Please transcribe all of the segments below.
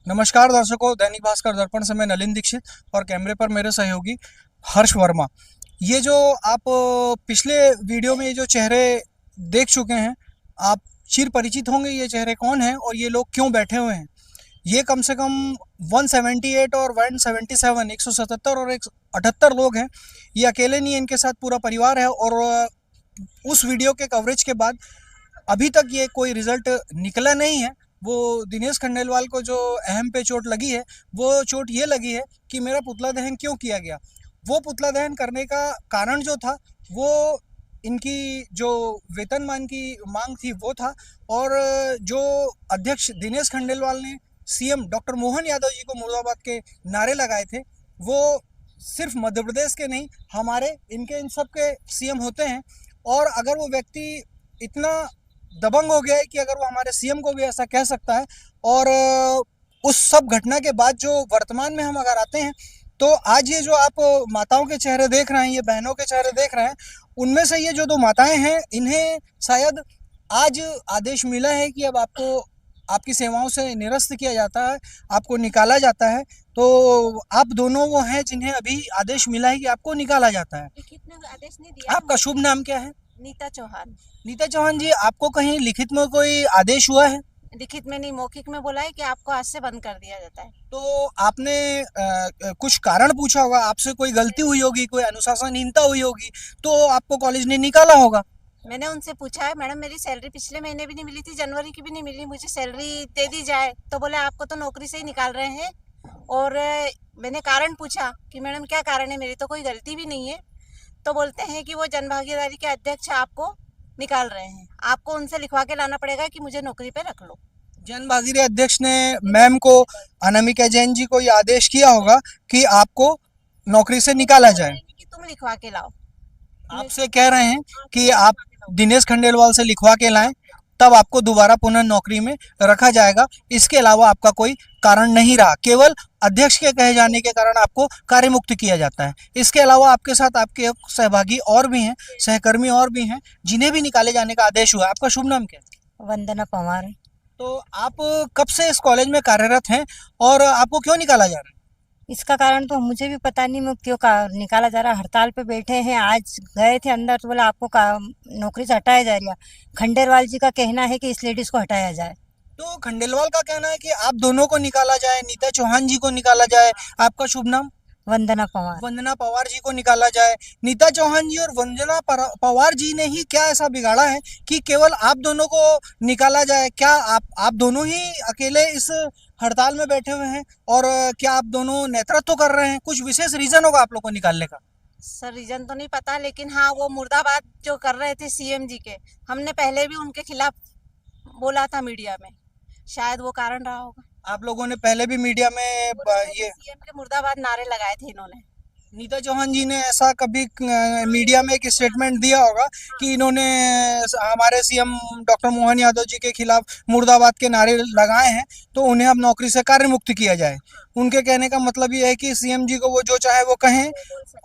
नमस्कार दर्शकों, दैनिक भास्कर दर्पण से मैं नलिन दीक्षित और कैमरे पर मेरे सहयोगी हर्ष वर्मा। ये जो आप पिछले वीडियो में ये जो चेहरे देख चुके हैं, आप चिर परिचित होंगे ये चेहरे कौन हैं और ये लोग क्यों बैठे हुए हैं। ये कम से कम 178 और 177 177 और 178 लोग हैं। ये अकेले नहीं है, इनके साथ पूरा परिवार है। और उस वीडियो के कवरेज के बाद अभी तक ये कोई रिजल्ट निकला नहीं है। वो दिनेश खंडेलवाल को जो अहम पे चोट लगी है, वो चोट ये लगी है कि मेरा पुतला दहन क्यों किया गया। वो पुतला दहन करने का कारण जो था वो इनकी जो वेतनमान की मांग थी वो था। और जो अध्यक्ष दिनेश खंडेलवाल ने सीएम डॉक्टर मोहन यादव जी को मुर्दाबाद के नारे लगाए थे, वो सिर्फ मध्य प्रदेश के नहीं, हमारे इनके इन सब के सीएम होते हैं। और अगर वो व्यक्ति इतना दबंग हो गया है कि अगर वो हमारे सीएम को भी ऐसा कह सकता है। और उस सब घटना के बाद जो वर्तमान में हम अगर आते हैं, तो आज ये जो आप माताओं के चेहरे देख रहे हैं, ये बहनों के चेहरे देख रहे हैं, उनमें से ये जो दो माताएं हैं, इन्हें शायद आज आदेश मिला है कि अब आपको आपकी सेवाओं से निरस्त किया जाता है, आपको निकाला जाता है। तो आप दोनों वो हैं जिन्हें अभी आदेश मिला है कि आपको निकाला जाता है। लिखित में आदेश नहीं दिया। आपका शुभ नाम क्या है? नीता चौहान। नीता चौहान जी, आपको कहीं लिखित में कोई आदेश हुआ है? लिखित में नहीं, मौखिक में बोला है कि आपको आज से बंद कर दिया जाता है। तो आपने कुछ कारण पूछा होगा, आपसे कोई गलती हुई होगी, कोई अनुशासनहीनता हुई होगी, तो आपको कॉलेज ने निकाला होगा। मैंने उनसे पूछा है, मैडम मेरी सैलरी पिछले महीने भी नहीं मिली थी, जनवरी की भी नहीं मिली, मुझे सैलरी दे दी जाए। तो बोले आपको तो नौकरी से ही निकाल रहे हैं। और मैंने कारण पूछा कि मैडम क्या कारण है, मेरी तो कोई गलती भी नहीं है। तो बोलते हैं कि वो जन भागीदारी के अध्यक्ष आपको निकाल रहे हैं, आपको उनसे लिखवा के लाना पड़ेगा कि मुझे नौकरी पे रख लो। जन भागीदारी अध्यक्ष ने मैम को, अनामिका जैन जी को ये आदेश किया होगा कि आपको नौकरी से निकाला जाए। कि तुम लिखवा के लाओ। आपसे कह रहे हैं कि आप दिनेश खंडेलवाल से लिखवा के लाएं, तब आपको दोबारा पुनः नौकरी में रखा जाएगा। इसके अलावा आपका कोई कारण नहीं रहा, केवल अध्यक्ष के कहे जाने के कारण आपको कार्य मुक्त किया जाता है। इसके अलावा आपके साथ आपके सहभागी और भी हैं, सहकर्मी और भी हैं जिन्हें भी निकाले जाने का आदेश हुआ है। आपका शुभ नाम क्या है? वंदना पवार। तो आप कब से इस कॉलेज में कार्यरत हैं और आपको क्यों निकाला जा रहा है? इसका कारण तो मुझे भी पता नहीं, मैं क्यों निकाला जा रहा है। हड़ताल पे बैठे हैं, आज गए थे अंदर तो बोला आपको नौकरी से हटाया जाएगा। खंडेलवाल जी का कहना है कि इस लेडीज को हटाया जाए। तो खंडेलवाल का कहना है कि आप दोनों को निकाला जाए, नीता चौहान जी को निकाला जाए। आपका शुभ नाम? वंदना पवार। वंदना पवार जी को निकाला जाए। नीता चौहान जी और वंदना पवार जी ने ही क्या ऐसा बिगाड़ा है कि केवल आप दोनों को निकाला जाए? क्या आप दोनों ही अकेले इस हड़ताल में बैठे हुए हैं और क्या आप दोनों नेतृत्व कर रहे हैं? कुछ विशेष रीजन होगा आप लोग को निकालने का? सर रीजन तो नहीं पता, लेकिन हाँ वो मुर्दाबाद जो कर रहे थे सीएम जी के, हमने पहले भी उनके खिलाफ बोला था मीडिया में, शायद वो कारण रहा होगा। आप लोगों ने पहले भी मीडिया में ये सीएम के मुर्दाबाद नारे लगाए थे इन्होंने। नीता चौहान जी ने ऐसा कभी मीडिया में एक स्टेटमेंट दिया होगा कि इन्होंने हमारे सीएम डॉक्टर मोहन यादव जी के खिलाफ मुर्दाबाद के नारे लगाए हैं, तो उन्हें अब नौकरी से कार्य मुक्त किया जाए। उनके कहने का मतलब ये है कि सीएम जी को वो जो चाहे वो कहें,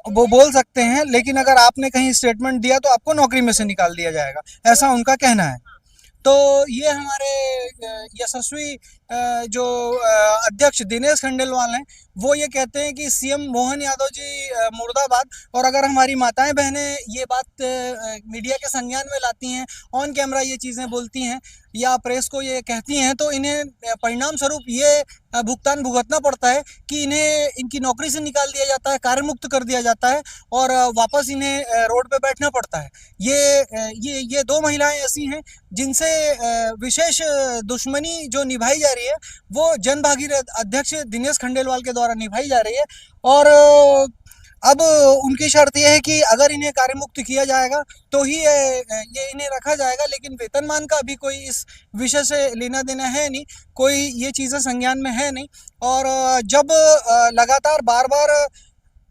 वो बोल सकते हैं, लेकिन अगर आपने कहीं स्टेटमेंट दिया तो आपको नौकरी में से निकाल दिया जाएगा, ऐसा उनका कहना है। तो ये हमारे यशस्वी जो अध्यक्ष दिनेश खंडेलवाल हैं, वो ये कहते हैं कि सीएम मोहन यादव जी मुर्दाबाद। और अगर हमारी माताएं बहनें ये बात मीडिया के संज्ञान में लाती हैं, ऑन कैमरा ये चीज़ें बोलती हैं या प्रेस को ये कहती हैं, तो इन्हें परिणाम स्वरूप ये भुगतान भुगतना पड़ता है कि इन्हें इनकी नौकरी से निकाल दिया जाता है, कार्य मुक्त कर दिया जाता है और वापस इन्हें रोड पे बैठना पड़ता है। ये दो महिलाएं ऐसी हैं जिनसे विशेष दुश्मनी जो निभाई जा रही है, वो जन भागीदारी अध्यक्ष दिनेश खंडेलवाल के द्वारा निभाई जा रही है। और अब उनकी शर्त यह है कि अगर इन्हें कार्य मुक्त किया जाएगा तो ही ये इन्हें रखा जाएगा, लेकिन वेतनमान का अभी कोई इस विषय से लेना देना है नहीं, कोई ये चीज़ें संज्ञान में है नहीं। और जब लगातार बार बार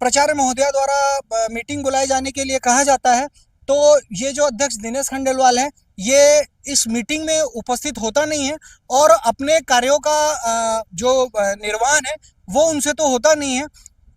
प्राचार्य महोदया द्वारा मीटिंग बुलाए जाने के लिए कहा जाता है, तो ये जो अध्यक्ष दिनेश खंडेलवाल है, ये इस मीटिंग में उपस्थित होता नहीं है और अपने कार्यों का जो निर्वहन है वो उनसे तो होता नहीं है।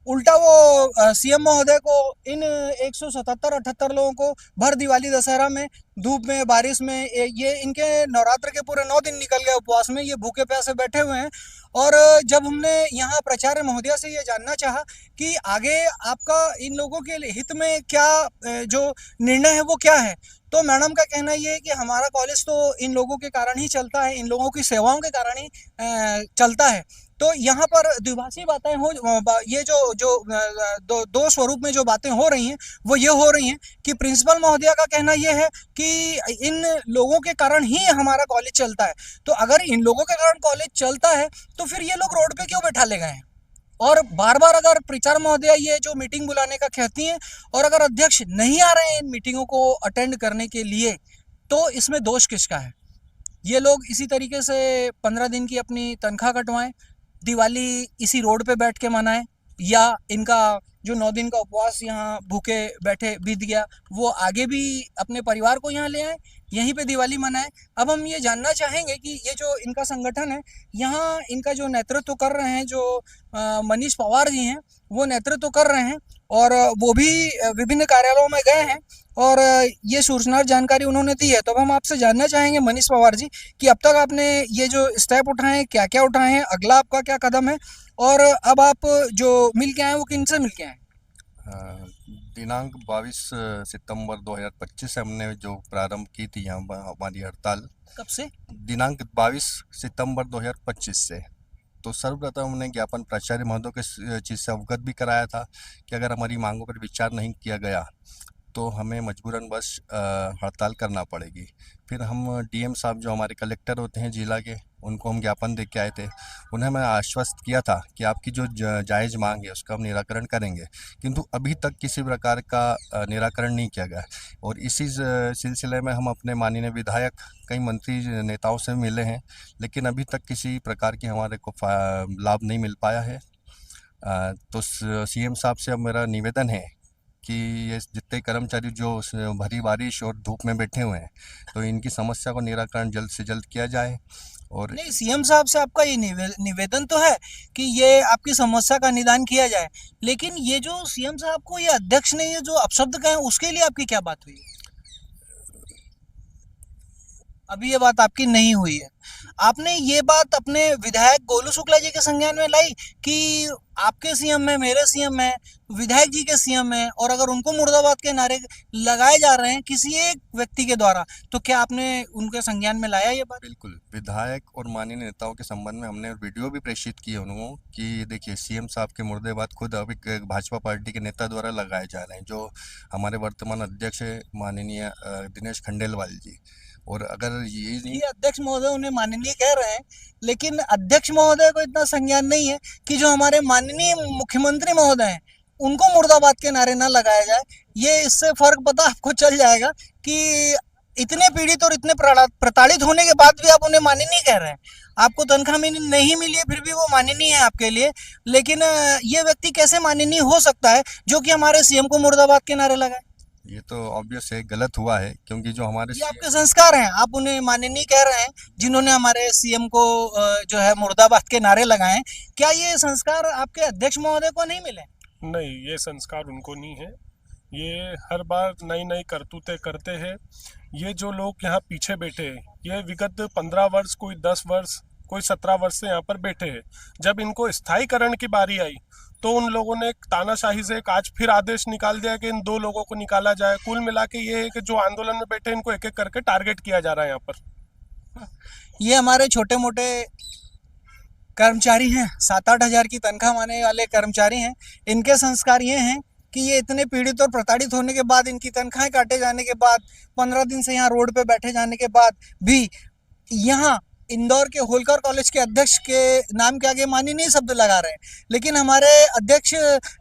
उल्टा वो सीएम महोदय को इन 177-78 लोगों को भर दिवाली दशहरा में धूप में बारिश में, ये इनके नवरात्र के पूरे 9 दिन निकल गए उपवास में, ये भूखे प्यासे बैठे हुए हैं और जब हमने यहाँ प्राचार्य महोदया से ये जानना चाहा कि आगे आपका इन लोगों के हित में क्या जो निर्णय है वो क्या है, तो मैडम का कहना ये है कि हमारा कॉलेज तो इन लोगों के कारण ही चलता है, इन लोगों की सेवाओं के कारण ही चलता है। तो यहाँ पर द्विभाषी बातें ये जो दो स्वरूप में जो बातें हो रही हैं वो ये हो रही हैं कि प्रिंसिपल महोदया का कहना ये है कि इन लोगों के कारण ही हमारा कॉलेज चलता है। तो अगर इन लोगों के कारण कॉलेज चलता है तो फिर ये लोग रोड पे क्यों बैठा ले गए हैं? और बार बार अगर प्राचार्य महोदया ये जो मीटिंग बुलाने का कहती हैं और अगर अध्यक्ष नहीं आ रहे हैं इन मीटिंगों को अटेंड करने के लिए, तो इसमें दोष किसका है? ये लोग इसी तरीके से 15 दिन की अपनी तनख्वाह कटवाएं, दिवाली इसी रोड पे बैठ के मनाएं, या इनका जो 9 दिन का उपवास यहाँ भूखे बैठे बीत गया वो आगे भी अपने परिवार को यहाँ ले आए, यहीं पे दिवाली मनाएं। अब हम ये जानना चाहेंगे कि ये जो इनका संगठन है, यहाँ इनका जो नेतृत्व कर रहे हैं, जो मनीष पवार जी हैं, वो नेतृत्व कर रहे हैं और वो भी विभिन्न कार्यालयों में गए हैं और ये सूचनार जानकारी उन्होंने दी है। तो अब हम आपसे जानना चाहेंगे मनीष पवार जी कि अब तक आपने ये जो स्टेप उठाए हैं, क्या क्या उठाए हैं, अगला आपका क्या कदम है, और अब आप जो मिल के आए वो किन से मिल के आए? दिनांक 22 सितंबर 2025 से हमने जो प्रारंभ की थी यहाँ हमारी हड़ताल। कब से? दिनांक 22 सितंबर 2025 से। तो सर्वप्रथम हमने ज्ञापन प्राचार्य महोदय के चीज़ से अवगत भी कराया था कि अगर हमारी मांगों पर विचार नहीं किया गया तो हमें मजबूरन बस हड़ताल करना पड़ेगी। फिर हम डीएम साहब जो हमारे कलेक्टर होते हैं जिला के, उनको हम ज्ञापन दे के आए थे। उन्हें मैं आश्वस्त किया था कि आपकी जो जायज़ मांग है उसका हम निराकरण करेंगे, किंतु अभी तक किसी प्रकार का निराकरण नहीं किया गया। और इसी सिलसिले में हम अपने माननीय विधायक, कई मंत्री नेताओं से मिले हैं, लेकिन अभी तक किसी प्रकार की हमारे को लाभ नहीं मिल पाया है। तो सीएम साहब से अब मेरा निवेदन है कि ये जितने कर्मचारी जो भरी बारिश और धूप में बैठे हुए हैं, तो इनकी समस्या को निराकरण जल्द से जल्द किया जाए। और नहीं, सीएम साहब से आपका ये निवेदन तो है कि ये आपकी समस्या का निदान किया जाए, लेकिन ये जो सीएम साहब को ये अध्यक्ष ने ये जो अपशब्द कहे उसके लिए आपकी क्या बात हुई? अभी ये बात आपकी नहीं हुई है। आपने ये बात अपने विधायक गोलू शुक्ला जी के संज्ञान में लाई कि आपके सीएम में, मेरे सीएम में, विधायक जी के सीएम में, और अगर उनको मुर्दाबाद के नारे लगाए जा रहे हैं किसी एक व्यक्ति के द्वारा, तो क्या आपने उनके संज्ञान में लाया ये बात? बिल्कुल, विधायक और माननीय नेताओं के संबंध में हमने वीडियो भी प्रेषित किए उनको कि देखिए सीएम साहब के मुर्देबाद खुद अभी भाजपा पार्टी के नेता द्वारा लगाए जा रहे हैं, जो हमारे वर्तमान अध्यक्ष है माननीय दिनेश खंडेलवाल जी। और अगर ये अध्यक्ष महोदय उन्हें माननीय कह रहे हैं, लेकिन अध्यक्ष महोदय को इतना संज्ञान नहीं है कि जो हमारे माननीय मुख्यमंत्री महोदय हैं उनको मुर्दाबाद के नारे ना लगाया जाए। ये इससे फर्क पता आपको चल जाएगा कि इतने पीड़ित और इतने प्रताड़ित होने के बाद भी आप उन्हें माननीय कह रहे हैं। आपको तनख्वाह नहीं मिली है फिर भी वो माननीय है आपके लिए, लेकिन ये व्यक्ति कैसे माननीय हो सकता है जो कि हमारे सीएम को मुर्दाबाद के नारे लगाए? ये तो ऑब्वियस है, गलत हुआ है, क्योंकि जो हमारे ये आपके संस्कार हैं, आप उन्हें माननीय कह रहे हैं जिन्होंने हमारे सीएम को जो है मुर्दाबाद के नारे लगाए। क्या ये संस्कार आपके अध्यक्ष महोदय को नहीं मिले? नहीं, ये संस्कार उनको नहीं है। ये हर बार नई नई करतूतें करते हैं। ये जो लोग यहाँ पीछे बैठे हैं, ये विगत 15 वर्ष, कोई 10 वर्ष, कोई 17 वर्ष से यहाँ पर बैठे हैं। जब इनको स्थायीकरण की बारी आई तो उन लोगों ने तानाशाही से एक आज फिर आदेश निकाल दिया कि इन 2 लोगों को निकाला जाए। कुल मिला के ये है कि जो आंदोलन में बैठे इनको एक एक करके टारगेट किया जा रहा है यहाँ पर। ये हमारे छोटे मोटे कर्मचारी हैं, 7-8 हज़ार की तनख्वाह माने वाले कर्मचारी हैं। इनके संस्कार ये हैं कि ये इतने पीड़ित और प्रताड़ित होने के बाद, इनकी तनख्वाहें काटे जाने के बाद, 15 दिन से यहाँ रोड पे बैठे जाने के बाद भी यहाँ इंदौर के होलकर कॉलेज के अध्यक्ष के नाम के आगे माननीय शब्द लगा रहे हैं। लेकिन हमारे अध्यक्ष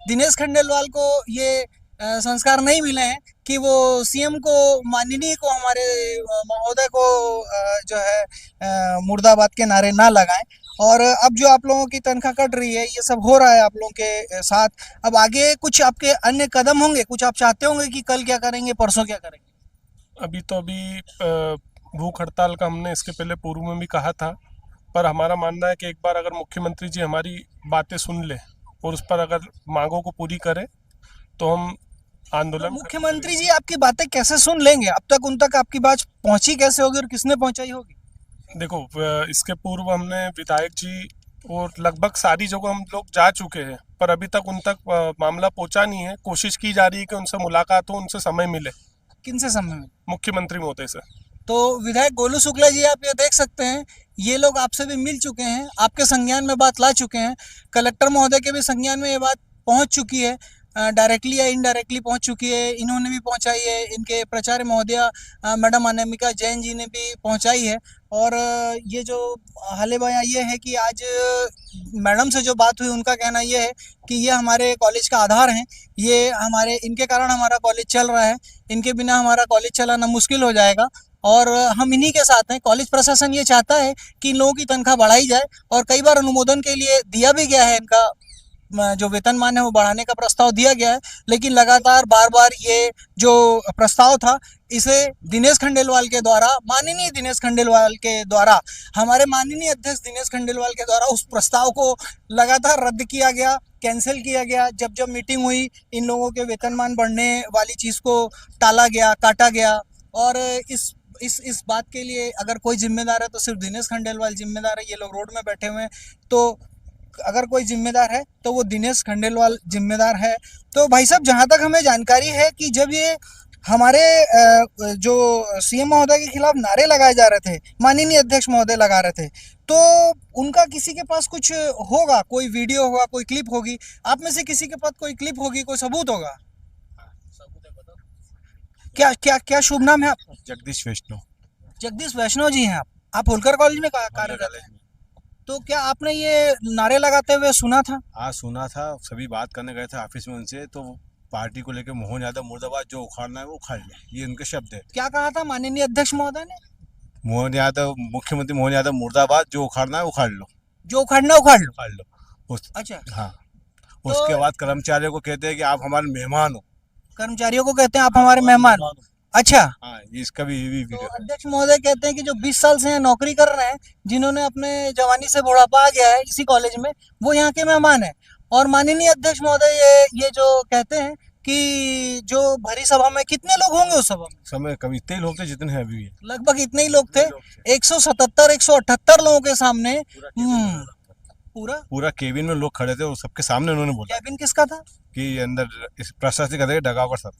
दिनेश खंडेलवाल को ये संस्कार नहीं मिले हैं कि वो सीएम को, माननीय को, हमारे महोदय को जो है मुर्दाबाद के नारे ना लगाएं। और अब जो आप लोगों की तनख्वाह कट रही है, ये सब हो रहा है आप लोगों के साथ, अब आगे कुछ आपके अन्य कदम होंगे? कुछ आप चाहते होंगे कि कल क्या करेंगे, परसों क्या करेंगे? अभी भूख हड़ताल का हमने इसके पहले पूर्व में भी कहा था, पर हमारा मानना है कि एक बार अगर मुख्यमंत्री जी हमारी बातें सुन ले और उस पर अगर मांगों को पूरी करें तो हम आंदोलन। मुख्यमंत्री जी आपकी बातें कैसे सुन लेंगे? अब तक उन तक आपकी बात पहुंची कैसे होगी और किसने पहुंचाई होगी? देखो, इसके पूर्व हमने विधायक जी और लगभग सारी जगह हम लोग जा चुके हैं, पर अभी तक उन तक मामला पहुंचा नहीं है। कोशिश की जा रही है कि उनसे मुलाकात हो, उनसे समय मिले, किन से समय में? मुख्यमंत्री महोदय से। तो विधायक गोलू शुक्ला जी, आप ये देख सकते हैं, ये लोग आपसे भी मिल चुके हैं, आपके संज्ञान में बात ला चुके हैं, कलेक्टर महोदय के भी संज्ञान में ये बात पहुंच चुकी है, डायरेक्टली या इनडायरेक्टली पहुंच चुकी है, इन्होंने भी पहुंचाई है, इनके प्राचार्य महोदया मैडम अनामिका जैन जी ने भी पहुंचाई है। और ये जो हाले बयां ये है कि आज मैडम से जो बात हुई, उनका कहना ये है कि ये हमारे कॉलेज का आधार है, ये हमारे, इनके कारण हमारा कॉलेज चल रहा है, इनके बिना हमारा कॉलेज चलाना मुश्किल हो जाएगा और हम इन्हीं के साथ हैं। कॉलेज प्रशासन ये चाहता है कि इन लोगों की तनख्वाह बढ़ाई जाए और कई बार अनुमोदन के लिए दिया भी गया है, इनका जो वेतनमान है वो बढ़ाने का प्रस्ताव दिया गया है, लेकिन लगातार बार बार ये जो प्रस्ताव था, इसे दिनेश खंडेलवाल के द्वारा, माननीय दिनेश खंडेलवाल के द्वारा, हमारे माननीय अध्यक्ष दिनेश खंडेलवाल के द्वारा उस प्रस्ताव को लगातार रद्द किया गया, कैंसिल किया गया। जब जब मीटिंग हुई, इन लोगों के वेतनमान बढ़ने वाली चीज़ को टाला गया, काटा गया। और इस बात के लिए अगर कोई जिम्मेदार है तो सिर्फ दिनेश खंडेलवाल जिम्मेदार है। ये लोग रोड में बैठे हुए हैं, तो अगर कोई जिम्मेदार है तो वो दिनेश खंडेलवाल जिम्मेदार है। तो भाई साहब, जहाँ तक हमें जानकारी है कि जब ये हमारे जो सीएम महोदय के खिलाफ नारे लगाए जा रहे थे, माननीय अध्यक्ष महोदय लगा रहे थे, तो उनका किसी के पास कुछ होगा, कोई वीडियो होगा, कोई क्लिप होगी, आप में से किसी के पास कोई क्लिप होगी, कोई सबूत होगा? क्या क्या क्या शुभ नाम है आपका? जगदीश वैष्णव। जगदीश वैष्णव जी हैं आप होलकर कॉलेज में कार्यरत हैं। तो क्या आपने ये नारे लगाते हुए सुना था? हाँ सुना था, सभी बात करने गए थे ऑफिस में उनसे, तो पार्टी को लेकर मोहन यादव मुर्दाबाद, जो उखाड़ना है वो उखाड़ ले, ये उनके शब्द है। क्या कहा था माननीय अध्यक्ष महोदय ने? मोहन यादव, मुख्यमंत्री मोहन यादव मुर्दाबाद, जो उखाड़ना है उखाड़ लो, जो उखाड़ना उखाड़ लो। उखाड़ लो। अच्छा, हाँ, उसके बाद कर्मचारियों को कहते हैं कि आप हमारे मेहमान हो। कर्मचारियों को कहते हैं आप हमारे मेहमान हो। अच्छा, हाँ, इसका भी तो वीडियो। अध्यक्ष महोदय कहते हैं कि जो 20 साल से यहाँ नौकरी कर रहे हैं, जिन्होंने अपने जवानी से बुढ़ापा आ गया है इसी कॉलेज में, वो यहाँ के मेहमान हैं। और माननीय अध्यक्ष महोदय ये जो कहते हैं कि जो भरी सभा में कितने लोग होंगे, उस सभा में समय कभी इतने लोग थे जितने हैं अभी भी। लगभग इतने ही लोग थे, 177 178 लोगों के सामने। पूरा केबिन में लोग खड़े थे और सबके सामने उन्होंने बोला कैबिन किसका था? कि अंदर इस प्रशासनिक अधिकारी डगावर सर,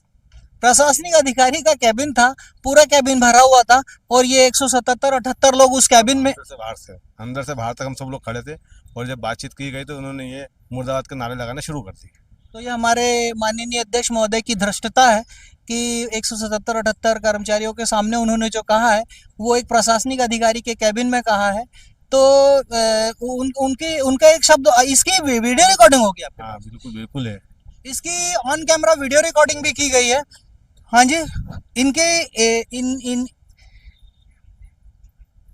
प्रशासनिक अधिकारी का कैबिन था, पूरा कैबिन भरा हुआ था और ये 177 78 लोग उस कैबिन में। अंदर से बाहर तक हम सब लोग खड़े थे और जब बातचीत की गई तो उन्होंने ये मुर्दाबाद के नारे लगाना शुरू कर दिए। तो ये हमारे माननीय अध्यक्ष महोदय की धृष्टता है कि 177 78 कर्मचारियों के सामने उन्होंने जो कहा है वो एक प्रशासनिक अधिकारी के कैबिन में कहा है। तो उनका एक शब्द, इसकी वीडियो रिकॉर्डिंग होगी आपके पास? हाँ बिल्कुल बिल्कुल है, इसकी ऑन कैमरा वीडियो रिकॉर्डिंग भी की गई है। हाँ जी,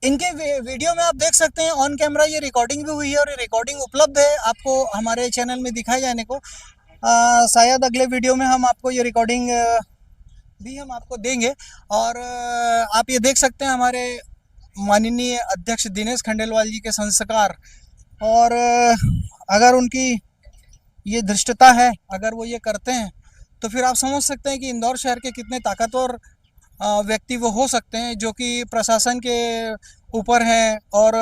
इनके वीडियो में आप देख सकते हैं, ऑन कैमरा ये रिकॉर्डिंग भी हुई है और ये रिकॉर्डिंग उपलब्ध है आपको हमारे चैनल में दिखाए जाने को। शायद अगले वीडियो में हम आपको ये रिकॉर्डिंग भी हम आपको देंगे। और आप ये देख सकते हैं हमारे माननीय अध्यक्ष दिनेश खंडेलवाल जी के संस्कार। और अगर उनकी ये धृष्टता है, अगर वो ये करते हैं, तो फिर आप समझ सकते हैं कि इंदौर शहर के कितने ताकतवर व्यक्ति वो हो सकते हैं, जो कि प्रशासन के ऊपर हैं। और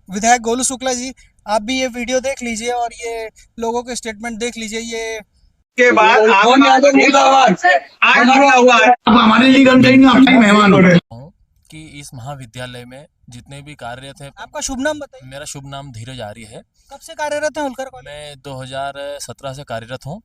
विधायक गोलू शुक्ला जी, आप भी ये वीडियो देख लीजिए और ये लोगों के स्टेटमेंट देख लीजिए। ये के बाद आप हमारे लिए गन करेंगे, आप ही मेहमान हो। कि इस महाविद्यालय में जितने भी कार्यरत हैं। आपका शुभ नाम बताइए? मेरा शुभ नाम धीरज आर्य है। कब से कार्यरत हैं होलकर कॉलेज? मैं 2017 से कार्यरत हूँ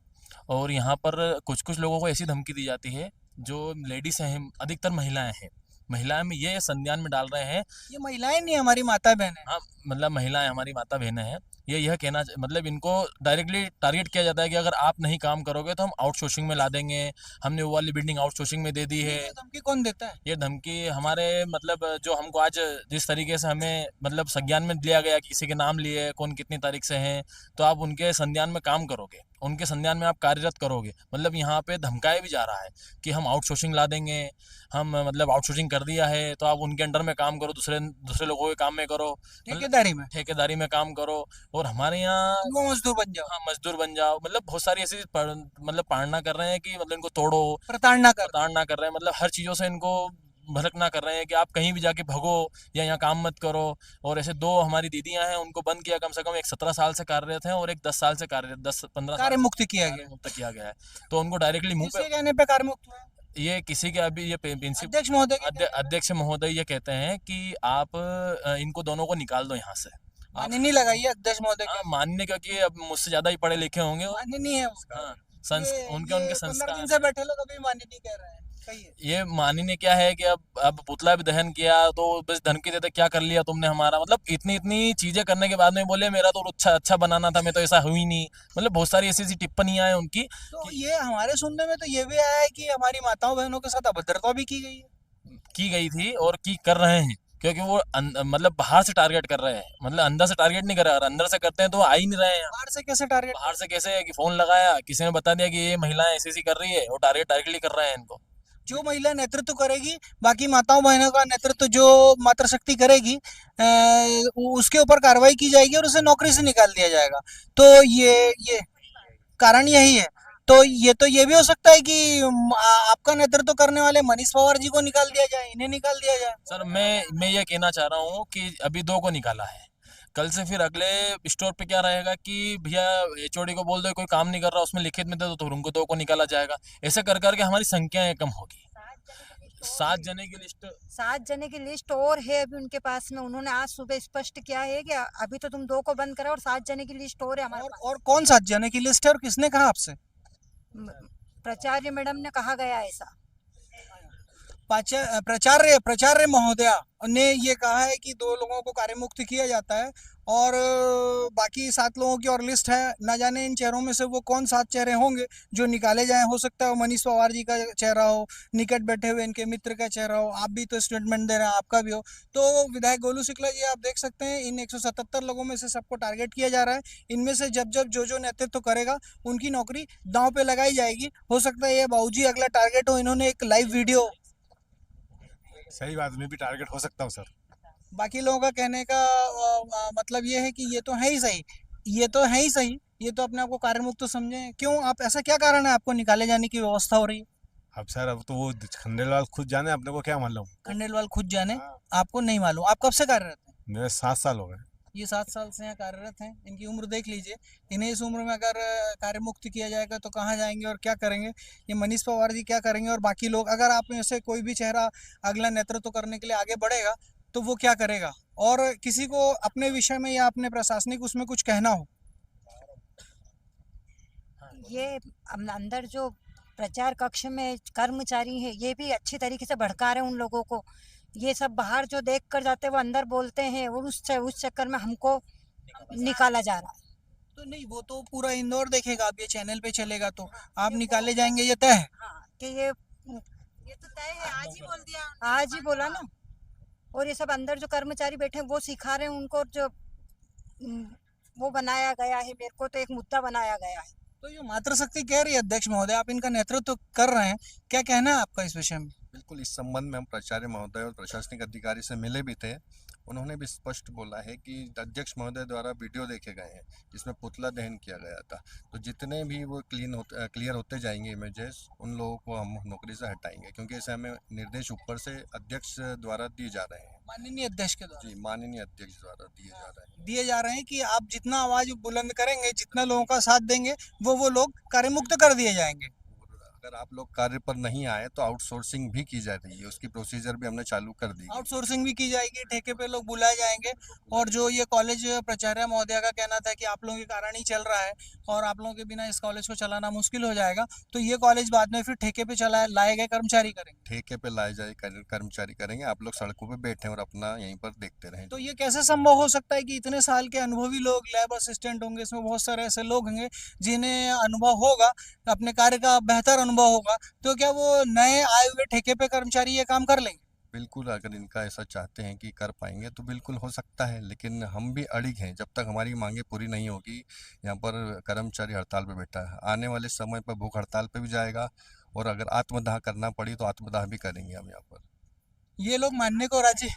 और यहाँ पर कुछ लोगों को ऐसी धमकी दी जाती है, जो लेडीज हैं, अधिकतर महिलाएं हैं, महिलाएं में ये संज्ञान में डाल रहे हैं। ये महिलाएं नहीं, हमारी माता बहन है। हाँ, मतलब महिलाएं हमारी माता बहनें हैं। ये यह कहना, मतलब इनको डायरेक्टली टारगेट किया जाता है कि अगर आप नहीं काम करोगे तो हम आउटसोर्सिंग में ला देंगे। हमने वो वाली बिल्डिंग आउटसोर्सिंग में दे दी है। ये धमकी कौन देता है? ये धमकी हमारे, मतलब जो हमको आज जिस तरीके से हमें मतलब संज्ञान में लिया गया, किसी के नाम लिए, कौन कितनी तारीख से हैं, तो आप उनके संज्ञान में काम करोगे, उनके संज्ञान में आप कार्यरत करोगे। मतलब यहाँ पे धमकाया भी जा रहा है कि हम आउटसोर्सिंग ला देंगे, हम मतलब आउटसोर्सिंग कर दिया है तो आप उनके अंडर में काम करो, दूसरे लोगों के काम में करो, ठेकेदारी में काम करो और हमारे यहाँ वो मजदूर बन जाओ। हाँ, मजदूर बन जाओ। मतलब बहुत सारी ऐसी मतलब पालना कर रहे हैं कि मतलब इनको तोड़ो, प्रताड़ना कर कर रहे हैं। मतलब हर चीज़ों से इनको भड़कना कर रहे हैं कि आप कहीं भी जाके भगो या यहाँ काम मत करो। और ऐसे 2 हमारी दीदियां हैं, उनको बंद किया, कम से कम एक 17 साल से कार्यरत हैं और एक 10 साल से कार्यरत, 10-15 साल कार्य से मुक्त किया गया। मुक्त किया गया है। तो उनको डायरेक्टली मुंह किसके पे, कहने पे कार्य मुक्त हुआ? ये किसी के अभी ये प्रिंसिपल अध्यक्ष महोदय के कहने पे? अध्यक्ष महोदय ये कहते हैं कि आप इनको दोनों को निकाल दो यहाँ से। आप मान्य नहीं लगाइए अध्यक्ष महोदय के। मानने, क्योंकि अब मुझसे ज्यादा ही पढ़े लिखे होंगे और मान्य नहीं है वो। हाँ, ये उनके 15 दिन संस्कार। से बैठे लोग अभी मान्य नहीं कह रहे हैं, कहिए। ये माननीय क्या है कि अब पुतला भी दहन किया तो बस धमकी देते, क्या कर लिया तुमने हमारा, मतलब इतनी इतनी चीजें करने के बाद में बोले मेरा तो अच्छा बनाना था, मैं तो ऐसा हुई नहीं। मतलब बहुत सारी ऐसी ऐसी टिप्पणियां हैं उनकी। तो ये हमारे सुनने में तो ये भी आया है कि हमारी माताओं बहनों के साथ अभद्रता भी की गई है। की गई थी और की कर रहे हैं, क्योंकि वो मतलब बाहर से टारगेट कर रहे हैं, मतलब अंदर से टारगेट नहीं कर रहे, और अंदर से करते हैं तो आ ही नहीं रहे हैं। बाहर से कैसे टारगेट? बाहर से कैसे है कि फोन लगाया, किसी ने बता दिया कि ये महिलाएं ऐसी ऐसी कर रही है, वो टारगेट डायरेक्टली कर रहे हैं इनको। जो महिला नेतृत्व करेगी, बाकी माताओं बहनों का नेतृत्व जो मातृशक्ति करेगी, उसके ऊपर कार्रवाई की जाएगी और उसे नौकरी से निकाल दिया जाएगा। तो ये कारण यही है। तो ये भी हो सकता है कि आपका नेतृत्व करने वाले मनीष पवार जी को निकाल दिया जाए, इन्हें निकाल दिया जाए। सर मैं ये कहना चाह रहा हूँ कि अभी 2 को निकाला है, कल से फिर अगले स्टोर पे क्या रहेगा कि भैया एचओडी को बोल दो कोई काम नहीं कर रहा, उसमें लिखित में दे दो, तो उनको 2 को निकाला जाएगा। ऐसे कर करके हमारी संख्याएं कम होगी। 7 जने की लिस्ट, 7 जने की लिस्ट और है अभी उनके पास में। उन्होंने आज सुबह स्पष्ट किया है कि अभी तो तुम 2 को बंद करा और 7 जने की लिस्ट और है हमारे पास। और कौन 7 जने की लिस्ट है और किसने कहा आपसे? प्राचार्य मैडम ने कहा गया ऐसा। प्राचार्य महोदया ने ये कहा है कि 2 लोगों को कार्य मुक्त किया जाता है और बाकी 7 लोगों की और लिस्ट है। ना जाने इन चेहरों में से वो कौन 7 चेहरे होंगे जो निकाले जाएं। हो सकता है वो मनीष पवार जी का चेहरा हो, निकट बैठे हुए इनके मित्र का चेहरा हो, आप भी तो स्टेटमेंट दे रहे हैं, आपका भी हो। तो विधायक गोलू शुक्ला जी, आप देख सकते हैं इन 177 लोगों में से सबको टारगेट किया जा रहा है। इनमें से जब जो नेतृत्व करेगा उनकी नौकरी दांव पे लगाई जाएगी। हो सकता है ये बाबूजी अगला टारगेट हो। इन्होंने एक लाइव वीडियो, सही बात, मैं भी टारगेट हो सकता हूँ सर। बाकी लोगों का कहने का मतलब ये है कि ये तो है ही सही, ये तो है ही सही, ये तो अपने आप को कार्य मुक्त समझे। क्यों, आप ऐसा क्या कारण है आपको निकाले जाने की व्यवस्था हो रही है? अब सर, अब तो वो खंडेलवाल खुद जाने, अपने को क्या मालूम। खंडेलवाल खुद जाने, आपको नहीं मालूम। आप कब से कार्यरत हैं? मेरे 7 साल हो गए। ये 7 साल से यहाँ कार्यरत हैं। इनकी उम्र देख लीजिए। इन्हें इस उम्र में अगर कार्य मुक्त किया जाएगा तो कहाँ जाएंगे और क्या करेंगे? ये मनीष पवार जी क्या करेंगे और बाकी लोग? अगर आप में से कोई भी चेहरा अगला नेतृत्व करने के लिए आगे बढ़ेगा तो वो क्या करेगा? और किसी को अपने विषय में या अपने प्रशासनिक उसमें कुछ कहना हो? ये अंदर जो प्रचार कक्ष में कर्मचारी है ये भी अच्छी तरीके से भड़का रहे हैं उन लोगों को। ये सब बाहर जो देख कर जाते हैं वो अंदर बोलते हैं और उस चक्कर में हमको निकाला जा रहा है। तो नहीं, वो तो पूरा इंदौर देखेगा। अब ये चैनल पे चलेगा तो आप निकाले जाएंगे, ये तय है। हाँ, कि ये तो तय है, आज ही बोल दिया। आज ही बोला ना। और ये सब अंदर जो कर्मचारी बैठे हैं वो सिखा रहे हैं उनको, जो वो बनाया गया है, मेरे को तो एक मुद्दा बनाया गया है। तो ये मातृशक्ति कह रही है, अध्यक्ष महोदय आप इनका नेतृत्व कर रहे हैं, क्या कहना है आपका इस विषय में? बिल्कुल, इस संबंध में हम प्राचार्य महोदय और प्रशासनिक अधिकारी से मिले भी थे। उन्होंने भी स्पष्ट बोला है कि अध्यक्ष महोदय द्वारा वीडियो देखे गए हैं जिसमें पुतला दहन किया गया था। तो जितने भी वो क्लियर होते जाएंगे इमेजेस, उन लोगों को हम नौकरी से हटाएंगे, क्योंकि ऐसे हमें निर्देश ऊपर से अध्यक्ष द्वारा दिए जा रहे हैं। माननीय अध्यक्ष के द्वारा? जी, माननीय अध्यक्ष द्वारा दिए जा रहे हैं कि आप जितना आवाज बुलंद करेंगे, जितना लोगों का साथ देंगे, वो लोग कार्यमुक्त कर दिए जाएंगे। अगर आप लोग कार्य पर नहीं आए तो आउटसोर्सिंग भी की जा रही है, उसकी प्रोसीजर भी हमने चालू कर दी। आउटसोर्सिंग भी की जाएगी, ठेके पे लोग बुलाए जाएंगे। और जो ये कॉलेज प्राचार्य महोदय का कहना था कि आप लोगों के कारण ही चल रहा है और आप लोगों के बिना इस कॉलेज को चलाना मुश्किल हो जाएगा, तो ये कॉलेज बाद में फिर ठेके पे लाए गए कर्मचारी करेंगे। ठेके पे लाए जाए कर्मचारी करेंगे, आप लोग सड़कों पे बैठे और अपना यहीं पर देखते रहें। तो ये कैसे संभव हो सकता है कि इतने साल के अनुभवी लोग, लैब असिस्टेंट होंगे, इसमें बहुत सारे ऐसे लोग होंगे जिन्हें अनुभव होगा, अपने कार्य का बेहतर अनुभव होगा, तो क्या वो नए आए हुए ठेके पे कर्मचारी ये काम कर लेंगे? बिल्कुल, अगर इनका ऐसा चाहते हैं कि कर पाएंगे तो बिल्कुल हो सकता है, लेकिन हम भी अड़िग हैं। जब तक हमारी मांगे पूरी नहीं होगी, यहाँ पर कर्मचारी हड़ताल पे बैठा है। आने वाले समय पर भूख हड़ताल पे भी जाएगा और अगर आत्मदाह करना पड़ी तो आत्मदाह भी करेंगे हम यहाँ पर। ये लोग मानने को राजी?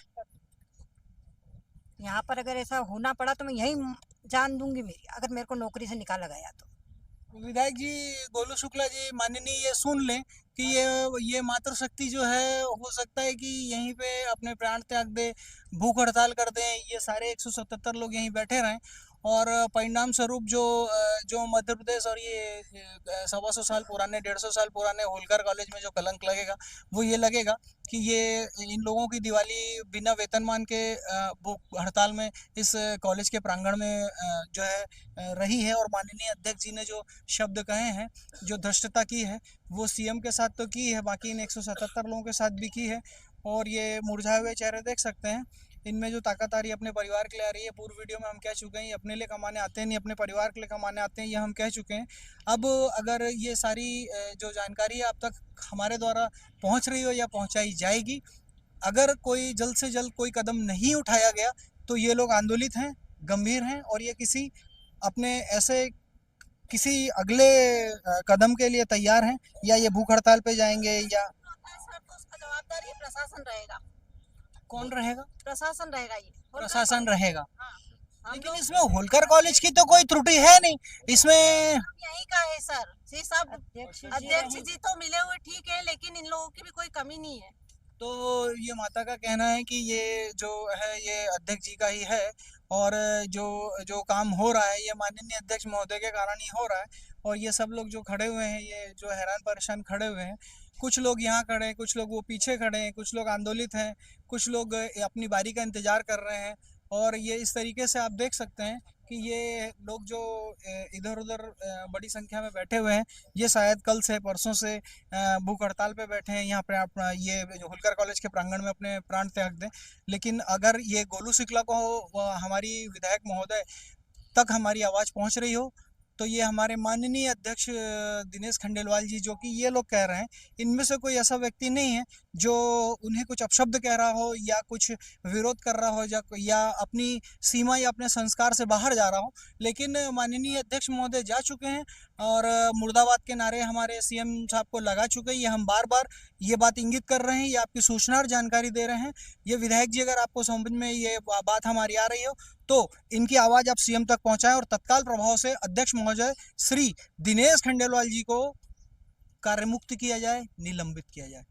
यहाँ पर अगर ऐसा होना पड़ा तो मैं यही जान दूंगी मेरी, अगर मेरे को नौकरी से निकाला गया तो। विधायक जी गोलू शुक्ला जी माननीय ये सुन लें कि ये मातृशक्ति जो है हो सकता है कि यहीं पे अपने प्राण त्याग दे, भूख हड़ताल कर दें, ये सारे 177 लोग यहीं बैठे रहें और परिणाम स्वरूप जो मध्य प्रदेश और ये 125 साल पुराने 150 साल पुराने होलकर कॉलेज में जो कलंक लगेगा वो ये लगेगा कि ये इन लोगों की दिवाली बिना वेतनमान के भूख हड़ताल में इस कॉलेज के प्रांगण में जो है रही है। और माननीय अध्यक्ष जी ने जो शब्द कहे हैं, जो धृष्टता की है, वो सीएम के साथ तो की है, बाकी इन 177 लोगों के साथ भी की है। और ये मुरझाए हुए चेहरे देख सकते हैं, इनमें जो ताकत आ रही है अपने परिवार के लिए आ रही है। पूर्व वीडियो में हम कह चुके हैं ये अपने लिए कमाने आते हैं, नहीं अपने परिवार के लिए कमाने आते हैं, ये हम कह चुके हैं। अब अगर ये सारी जो जानकारी है आप तक हमारे द्वारा पहुंच रही हो या पहुंचाई जाएगी, अगर कोई जल्द से जल्द कोई कदम नहीं उठाया गया तो ये लोग आंदोलित हैं, गंभीर हैं और ये किसी अपने ऐसे किसी अगले कदम के लिए तैयार हैं, या ये भूख हड़ताल पे जाएंगे या सर तो उसका जवाबदार ये प्रशासन रहेगा, कौन रहेगा? प्रशासन रहेगा ये प्रशासन रहेगा। हाँ, हम लेकिन लोग इसमें होलकर कॉलेज की तो कोई त्रुटि है नहीं, इसमें यही का है सर, ये सब अध्यक्ष अध्यक्ष जी तो मिले हुए ठीक है, लेकिन इन लोगों की भी कोई कमी नहीं है। तो ये माता का कहना है कि ये जो है ये अध्यक्ष जी का ही है और जो काम हो रहा है ये माननीय अध्यक्ष महोदय के कारण ही हो रहा है। और ये सब लोग जो खड़े हुए हैं, ये जो हैरान परेशान खड़े हुए हैं, कुछ लोग यहाँ खड़े हैं, कुछ लोग वो पीछे खड़े हैं, कुछ लोग आंदोलित हैं, कुछ लोग अपनी बारी का इंतजार कर रहे हैं। और ये इस तरीके से आप देख सकते हैं कि ये लोग जो इधर उधर बड़ी संख्या में बैठे हुए हैं, ये शायद कल से परसों से भूख हड़ताल पे बैठे हैं यहाँ पे अपना ये जो होलकर कॉलेज के प्रांगण में अपने प्राण त्याग दें। लेकिन अगर ये गोलू शुक्ला को हमारी विधायक महोदय तक हमारी आवाज़ पहुँच रही हो तो ये हमारे माननीय अध्यक्ष दिनेश खंडेलवाल जी जो कि ये लोग कह रहे हैं, इनमें से कोई ऐसा व्यक्ति नहीं है जो उन्हें कुछ अपशब्द कह रहा हो या कुछ विरोध कर रहा हो या अपनी सीमा या अपने संस्कार से बाहर जा रहा हो। लेकिन माननीय अध्यक्ष महोदय जा चुके हैं और मुर्दाबाद के नारे हमारे सीएम साहब को लगा चुके हैं। ये हम बार बार ये बात इंगित कर रहे हैं, ये आपकी सूचना और जानकारी दे रहे हैं। ये विधायक जी अगर आपको समझ में ये बात हमारी आ रही हो तो इनकी आवाज़ आप सीएम तक पहुंचाएं और तत्काल प्रभाव से अध्यक्ष महोदय श्री दिनेश खंडेलवाल जी को कार्यमुक्त किया जाए, निलंबित किया जाए।